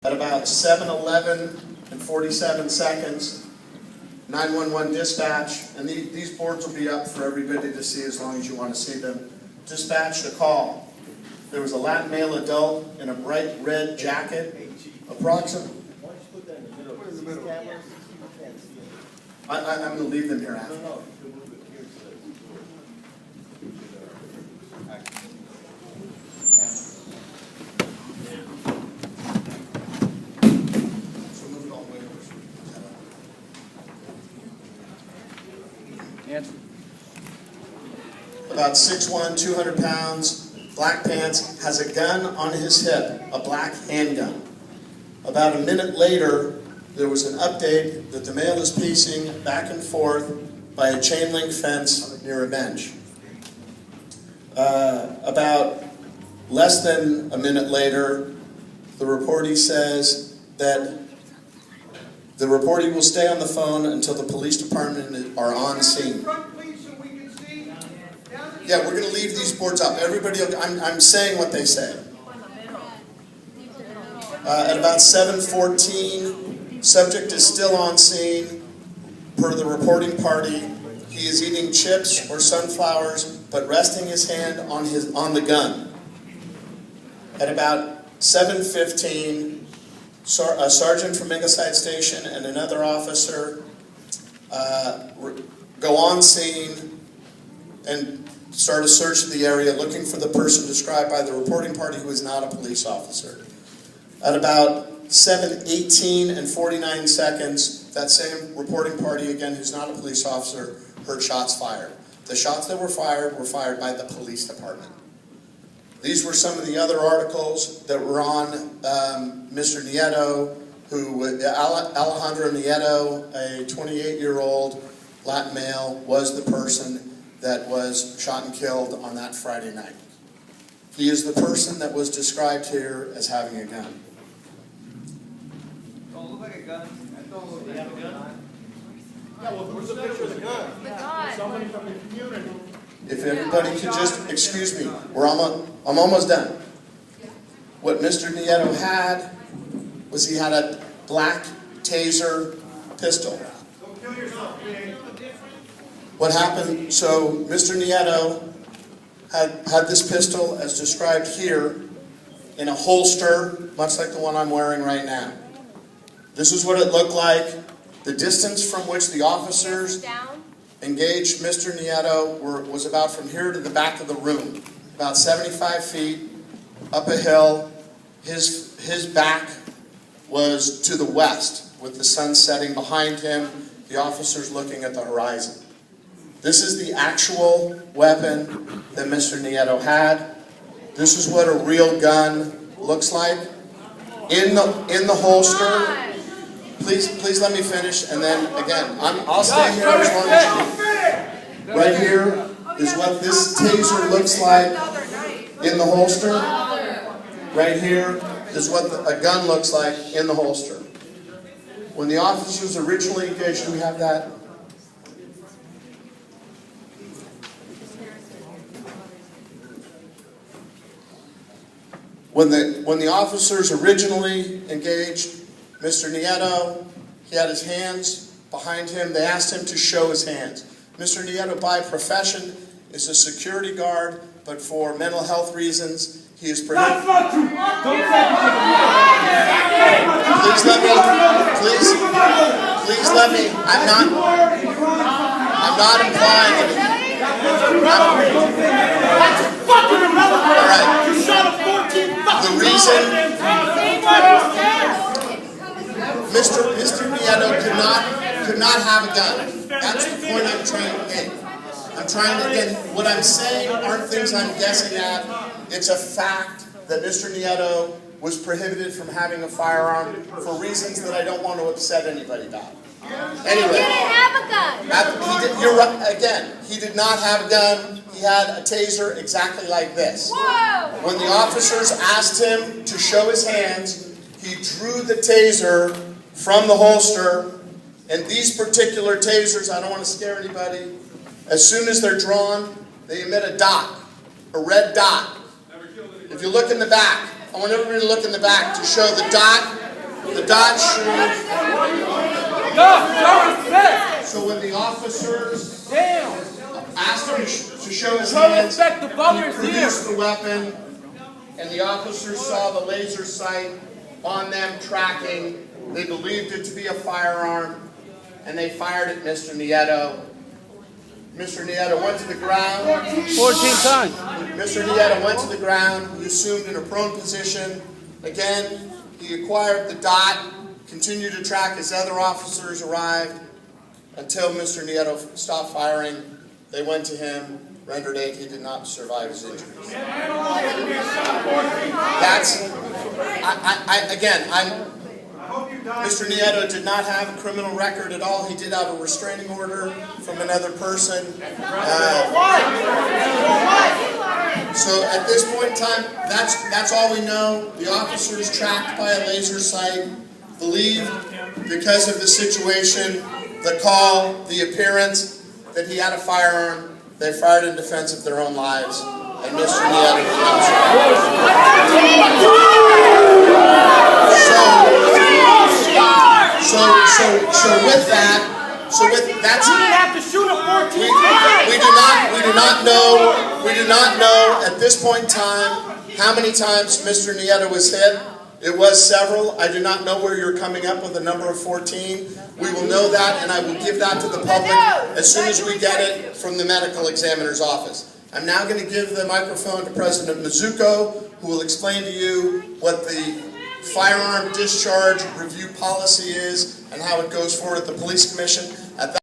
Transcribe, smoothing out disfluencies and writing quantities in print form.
At about 7:11 and 47 seconds, 911 dispatch, and these boards will be up for everybody to see as long as you want to see them, dispatched a call. There was a Latin male adult in a bright red jacket, approximately. I'm going to leave them here after. About 6'1", 200 pounds, black pants, has a gun on his hip, a black handgun. About a minute later, there was an update that the male is pacing back and forth by a chain link fence near a bench. About less than a minute later, the reportee says that the reportee will stay on the phone until the police department are on scene. Yeah, we're going to leave these boards up. Everybody, I'm saying what they say. At about 7:14, subject is still on scene. Per the reporting party, he is eating chips or sunflowers, but resting his hand on the gun. At about 7:15, a sergeant from Ingleside Station and another officer go on scene and start a search of the area looking for the person described by the reporting party who is not a police officer. At about 7:18 and 49 seconds, that same reporting party, again, who's not a police officer, heard shots fired. The shots that were fired by the police department. These were some of the other articles that were on Mr. Nieto, Alejandro Nieto, a 28-year-old Latin male, was the person that was shot and killed on that Friday night. He is the person that was described here as having a gun. Don't look like a gun. Did he have a gun? Yeah, well, where's the picture of the gun? The gun. Somebody from the community. If everybody could just, excuse me, I'm almost done. What Mr. Nieto had was he had a black taser pistol. Don't kill yourself, man. What happened, so Mr. Nieto had this pistol as described here in a holster, much like the one I'm wearing right now. This is what it looked like. The distance from which the officers engaged Mr. Nieto was about from here to the back of the room, about 75 feet up a hill. His back was to the west with the sun setting behind him, the officers looking at the horizon. This is the actual weapon that Mr. Nieto had. This is what a real gun looks like. In the holster. Please let me finish, and then again, I'll stay here as long as you. Right here is what this taser looks like in the holster. Right here is what a gun looks like in the holster. When the officers originally engaged, do we have that? When the officers originally engaged Mr. Nieto, he had his hands behind him. They asked him to show his hands. Mr. Nieto, by profession, is a security guard, but for mental health reasons, he is prohibited. That's not true. Don't Please let me. I'm not implying it. That's fucking irrelevant. All right. You shot a 14 fucking The reason Mr. Nieto could not have a gun. That's the point I'm trying to make. I'm trying to get, what I'm saying aren't things I'm guessing at. It's a fact that Mr. Nieto was prohibited from having a firearm for reasons that I don't want to upset anybody about. Anyway, He didn't have a gun. You're right, again, he did not have a gun. He had a taser exactly like this. Whoa! When the officers asked him to show his hands, he drew the taser from the holster, and these particular tasers, I don't want to scare anybody, as soon as they're drawn, they emit a dot, a red dot. If you look in the back, I want everybody to look in the back to show the dot The dot shows. So when the officers asked him to show his hands, he produced the weapon, and the officers saw the laser sight on them tracking. They believed it to be a firearm, and they fired at Mr. Nieto. Mr. Nieto went to the ground. 14 times. Mr. Nieto went to the ground. He assumed in a prone position. Again, he acquired the dot, continued to track as other officers arrived until Mr. Nieto stopped firing. They went to him, rendered aid. He did not survive his injuries. Mr. Nieto did not have a criminal record at all. He did have a restraining order from another person. So at this point in time, that's all we know. The officers tracked by a laser sight believed, because of the situation, the call, the appearance, that he had a firearm. They fired in defense of their own lives, and Mr. Nieto did not So with that, You didn't have to shoot a 14 we do not know at this point in time how many times Mr. Nieto was hit. It was several. I do not know where you're coming up with the number of 14. We will know that, and I will give that to the public as soon as we get it from the medical examiner's office. I'm now going to give the microphone to President Mizuko, who will explain to you what the firearm discharge review policy is and how it goes forward at the police commission. At that